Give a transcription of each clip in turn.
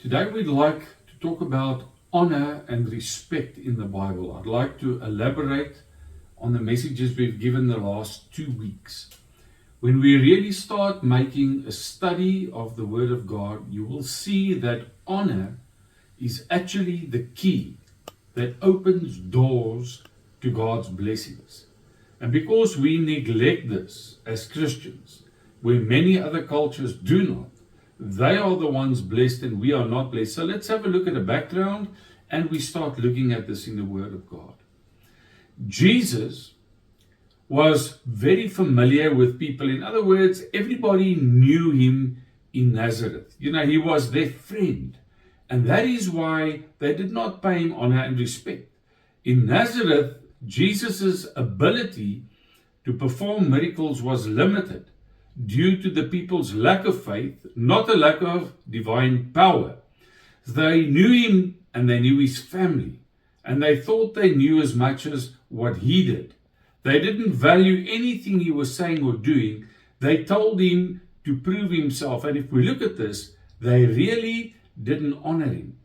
Today we'd like to talk about honor and respect in the Bible. I'd like to elaborate on the messages we've given the last 2 weeks. When we really start making a study of the Word of God, you will see that honor is actually the key that opens doors to God's blessings. And because we neglect this as Christians, where many other cultures do not, they are the ones blessed and we are not blessed. So let's have a look at the background and we start looking at this in the Word of God. Jesus was very familiar with people. In other words, everybody knew him in Nazareth. He was their friend. And that is why they did not pay him honor and respect. In Nazareth, Jesus' ability to perform miracles was limited due to the people's lack of faith, not a lack of divine power. They knew him and they knew his family, and they thought they knew as much as what he did. They didn't value anything he was saying or doing. They told him to prove himself, and if we look at this, they really didn't honor him.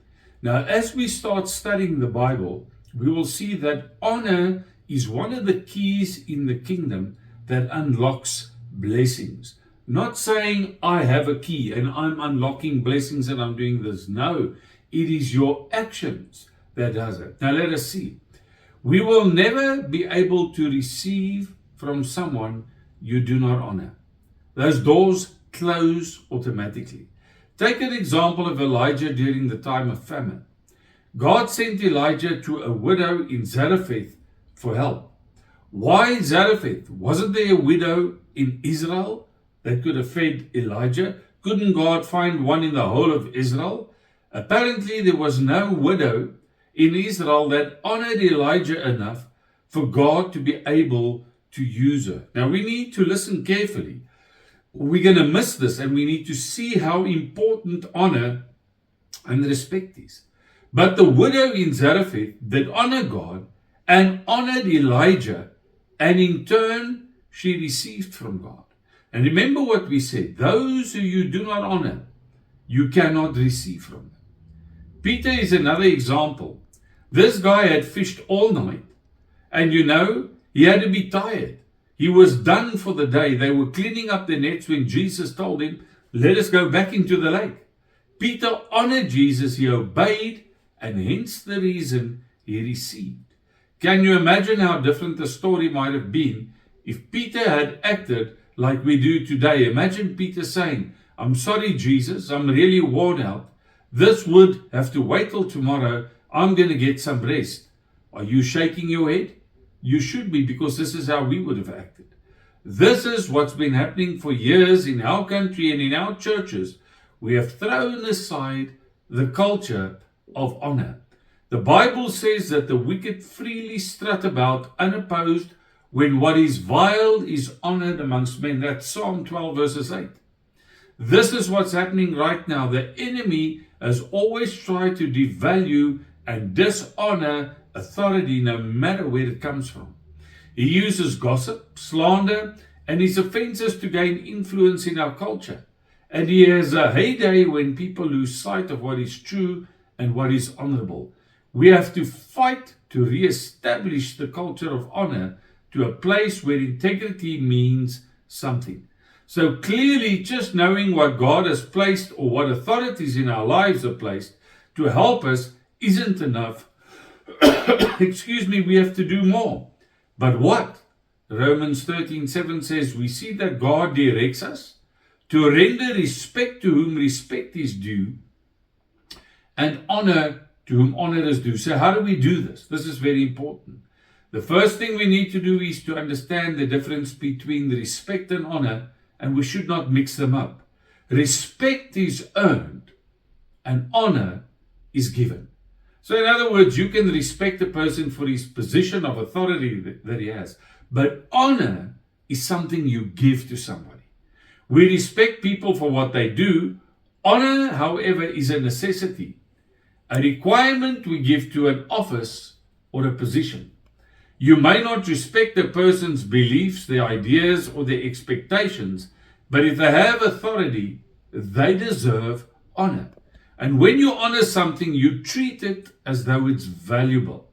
Now, as we start studying the Bible, we will see that honor is one of the keys in the kingdom that unlocks blessings. Not saying I have a key and I'm unlocking blessings and I'm doing this. No, it is your actions that does it. Now let us see. We will never be able to receive from someone you do not honor. Those doors close automatically. Take an example of Elijah during the time of famine. God sent Elijah to a widow in Zarephath for help. Why Zarephath? Wasn't there a widow in Israel that could have fed Elijah? Couldn't God find one in the whole of Israel? Apparently there was no widow in Israel that honored Elijah enough for God to be able to use her. Now we need to listen carefully. We're going to miss this and we need to see how important honor and respect is. But the widow in Zarephath did honor God and honored Elijah, and in turn she received from God. And remember what we said, those who you do not honor, you cannot receive from them. Peter is another example. This guy had fished all night, and he had to be tired. He was done for the day. They were cleaning up the nets when Jesus told him, let us go back into the lake. Peter honored Jesus, he obeyed, and hence the reason he received. Can you imagine how different the story might have been if Peter had acted like we do today? Imagine Peter saying, I'm sorry, Jesus, I'm really worn out. This would have to wait till tomorrow. I'm going to get some rest. Are you shaking your head? You should be, because this is how we would have acted. This is what's been happening for years in our country and in our churches. We have thrown aside the culture of honor. The Bible says that the wicked freely strut about unopposed when what is vile is honored amongst men. That's Psalm 12 verses 8. This is what's happening right now. The enemy has always tried to devalue and dishonor authority no matter where it comes from. He uses gossip, slander, and his offenses to gain influence in our culture. And he has a heyday when people lose sight of what is true and what is honorable. We have to fight to re-establish the culture of honor to a place where integrity means something. So clearly, just knowing what God has placed or what authorities in our lives are placed to help us isn't enough. We have to do more. But what? Romans 13:7 says, we see that God directs us to render respect to whom respect is due and honor to whom honor is due. So how do we do this? This is very important. The first thing we need to do is to understand the difference between respect and honor, and we should not mix them up. Respect is earned and honor is given. So in other words, you can respect a person for his position of authority that he has, but honor is something you give to somebody. We respect people for what they do. Honor, however, is a necessity, a requirement we give to an office or a position. You may not respect a person's beliefs, their ideas, or their expectations, but if they have authority, they deserve honor. And when you honor something, you treat it as though it's valuable.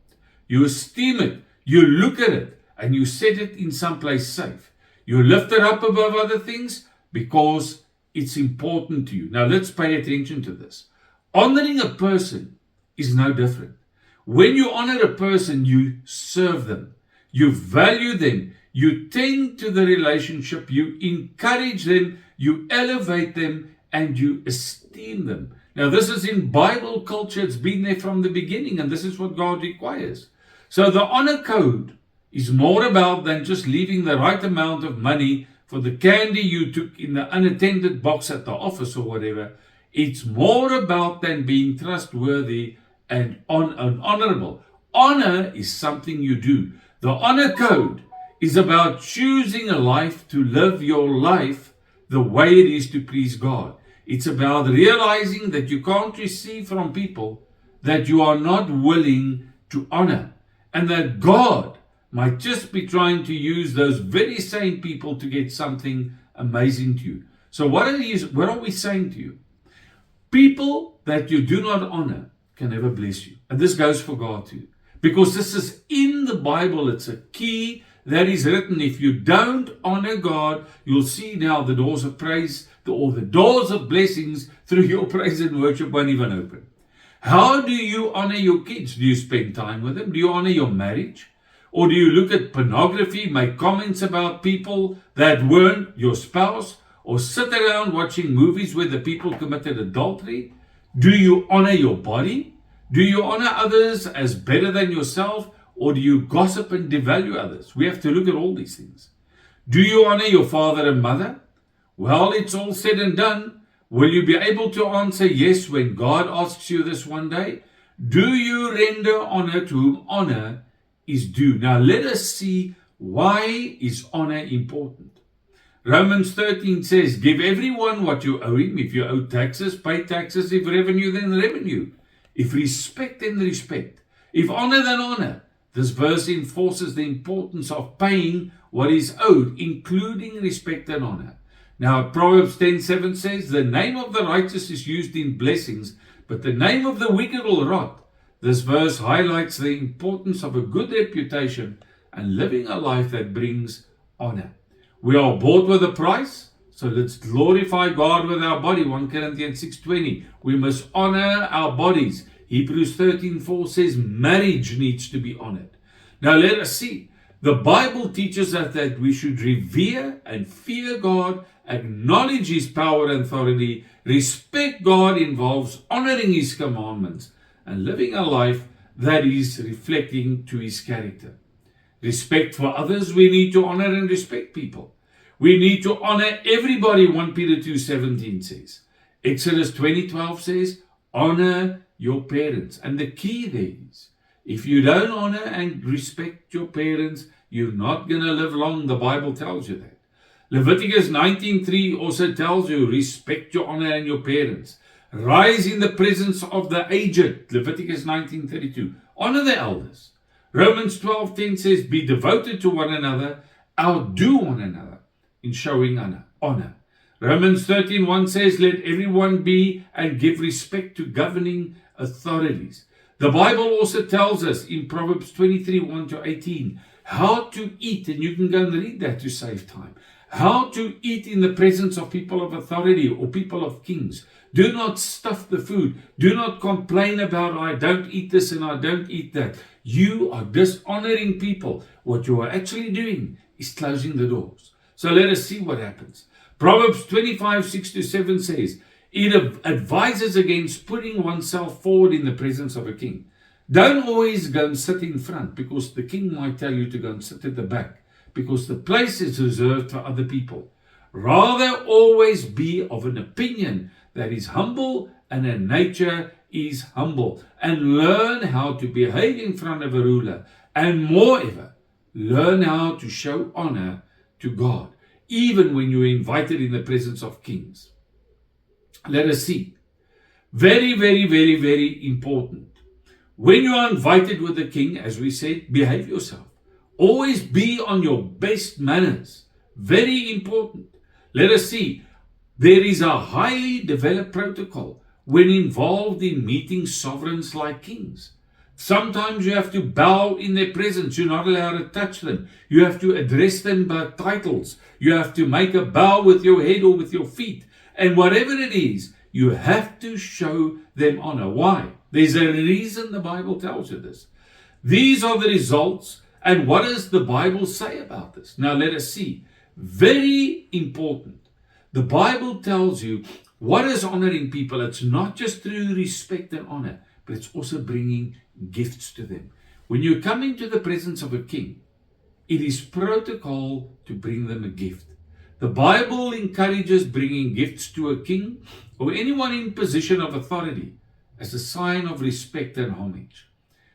You esteem it, you look at it, and you set it in some place safe. You lift it up above other things because it's important to you. Now let's pay attention to this. Honoring a person is no different. When you honor a person, you serve them, you value them, you tend to the relationship, you encourage them, you elevate them, and you esteem them. Now this is in Bible culture, it's been there from the beginning, and this is what God requires. So the honor code is more about than just leaving the right amount of money for the candy you took in the unattended box at the office or whatever. It's more about than being trustworthy and honorable. Honor is something you do. The honor code is about choosing a life to live your life the way it is to please God. It's about realizing that you can't receive from people that you are not willing to honor, and that God might just be trying to use those very same people to get something amazing to you. So what are we saying to you? People that you do not honor can never bless you. And this goes for God too. Because this is in the Bible. It's a key that is written. If you don't honor God, you'll see now the doors of praise or the doors of blessings through your praise and worship won't even open. How do you honor your kids? Do you spend time with them? Do you honor your marriage? Or do you look at pornography, make comments about people that weren't your spouse? Or sit around watching movies where the people committed adultery? Do you honor your body? Do you honor others as better than yourself? Or do you gossip and devalue others? We have to look at all these things. Do you honor your father and mother? Well, it's all said and done. Will you be able to answer yes when God asks you this one day? Do you render honor to whom honor is due? Now let us see, why is honor important? Romans 13 says, give everyone what you owe him. If you owe taxes, pay taxes. If revenue, then revenue. If respect, then respect. If honor, then honor. This verse enforces the importance of paying what is owed, including respect and honor. Now, Proverbs 10:7 says, the name of the righteous is used in blessings, but the name of the wicked will rot. This verse highlights the importance of a good reputation and living a life that brings honor. We are bought with a price, so let's glorify God with our body. 1 Corinthians 6:20. We must honor our bodies. Hebrews 13:4 says marriage needs to be honored. Now let us see. The Bible teaches us that we should revere and fear God, acknowledge His power and authority. Respect God involves honoring His commandments and living a life that is reflecting to His character. Respect for others, we need to honor and respect people. We need to honor everybody, 1 Peter 2:17 says. Exodus 20:12 says, honor your parents. And the key there is, if you don't honor and respect your parents, you're not going to live long. The Bible tells you that. Leviticus 19:3 also tells you, respect your honor and your parents. Rise in the presence of the aged. Leviticus 19:32. Honor the elders. Romans 12:10 says, be devoted to one another, outdo one another in showing honor. Romans 13:1 says, let everyone be and give respect to governing authorities. The Bible also tells us in Proverbs 23:1-18 how to eat, and you can go and read that to save time. How to eat in the presence of people of authority or people of kings. Do not stuff the food. Do not complain about, I don't eat this and I don't eat that. You are dishonoring people. What you are actually doing is closing the doors. So let us see what happens. Proverbs 25:6-7 says, it advises against putting oneself forward in the presence of a king. Don't always go and sit in front, because the king might tell you to go and sit at the back, because the place is reserved for other people. Rather, always be of an opinion that is humble and in nature is humble, and learn how to behave in front of a ruler, and moreover, learn how to show honor to God, even when you're invited in the presence of kings. Let us see. Very, very, very, very important. When you are invited with the king, as we said, behave yourself. Always be on your best manners. Very important. Let us see. There is a highly developed protocol when involved in meeting sovereigns like kings. Sometimes you have to bow in their presence. You're not allowed to touch them. You have to address them by titles. You have to make a bow with your head or with your feet. And whatever it is, you have to show them honor. Why? There's a reason the Bible tells you this. These are the results. And what does the Bible say about this? Now let us see. Very important. The Bible tells you what is honoring people. It's not just through respect and honor, but it's also bringing gifts to them. When you come into the presence of a king, it is protocol to bring them a gift. The Bible encourages bringing gifts to a king or anyone in position of authority as a sign of respect and homage.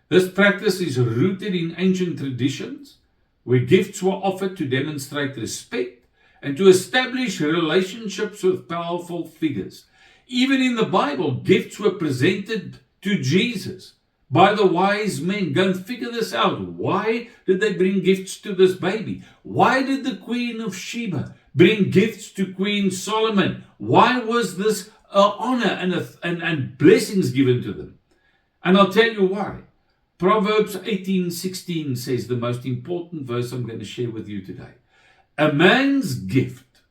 This practice is rooted in ancient traditions where gifts were offered to demonstrate respect and to establish relationships with powerful figures. Even in the Bible, gifts were presented to Jesus by the wise men. Go and figure this out. Why did they bring gifts to this baby? Why did the Queen of Sheba bring gifts to Queen Solomon? Why was this honor and blessings given to them? And I'll tell you why. Proverbs 18:16 says the most important verse I'm going to share with you today. A man's gift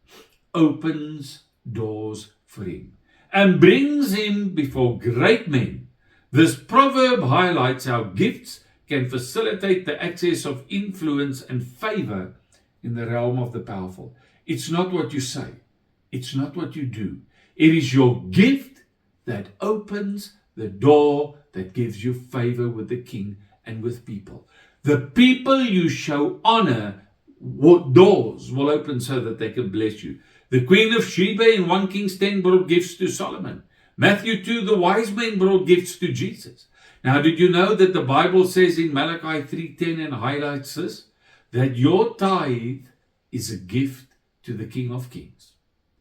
opens doors for him and brings him before great men. This proverb highlights how gifts can facilitate the access of influence and favor in the realm of the powerful. It's not what you say. It's not what you do. It is your gift that opens the door that gives you favor with the king and with people. The people you show honor, what doors will open so that they can bless you. The Queen of Sheba in 1 Kings 10 brought gifts to Solomon. Matthew 2, the wise men brought gifts to Jesus. Now, did you know that the Bible says in Malachi 3:10 and highlights this? That your tithe is a gift to the King of Kings.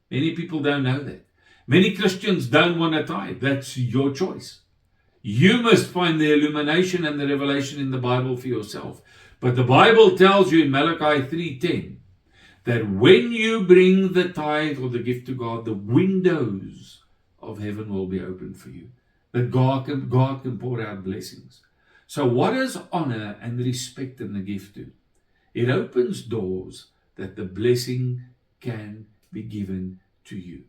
Many people don't know that. Many Christians don't want to tithe. That's your choice. You must find the illumination and the revelation in the Bible for yourself. But the Bible tells you in Malachi 3:10 that when you bring the tithe or the gift to God, the windows of heaven will be open for you. That God can pour out blessings. So what does honor and respect and the gift do? It opens doors that the blessing can be given to you.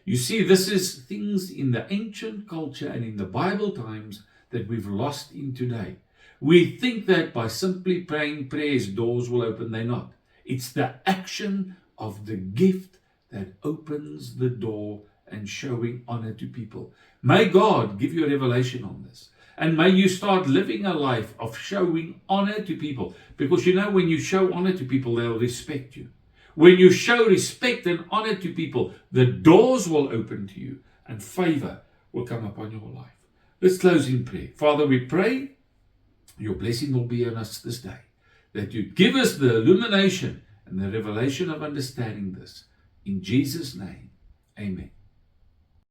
You see, this is things in the ancient culture and in the Bible times that we've lost in today. We think that by simply praying prayers, doors will open. They're not. It's the action of the gift that opens the door and showing honor to people. May God give you a revelation on this. And may you start living a life of showing honor to people. Because you know, when you show honor to people, they'll respect you. When you show respect and honor to people, the doors will open to you and favor will come upon your life. Let's close in prayer. Father, we pray your blessing will be on us this day. That you give us the illumination and the revelation of understanding this. In Jesus' name, amen.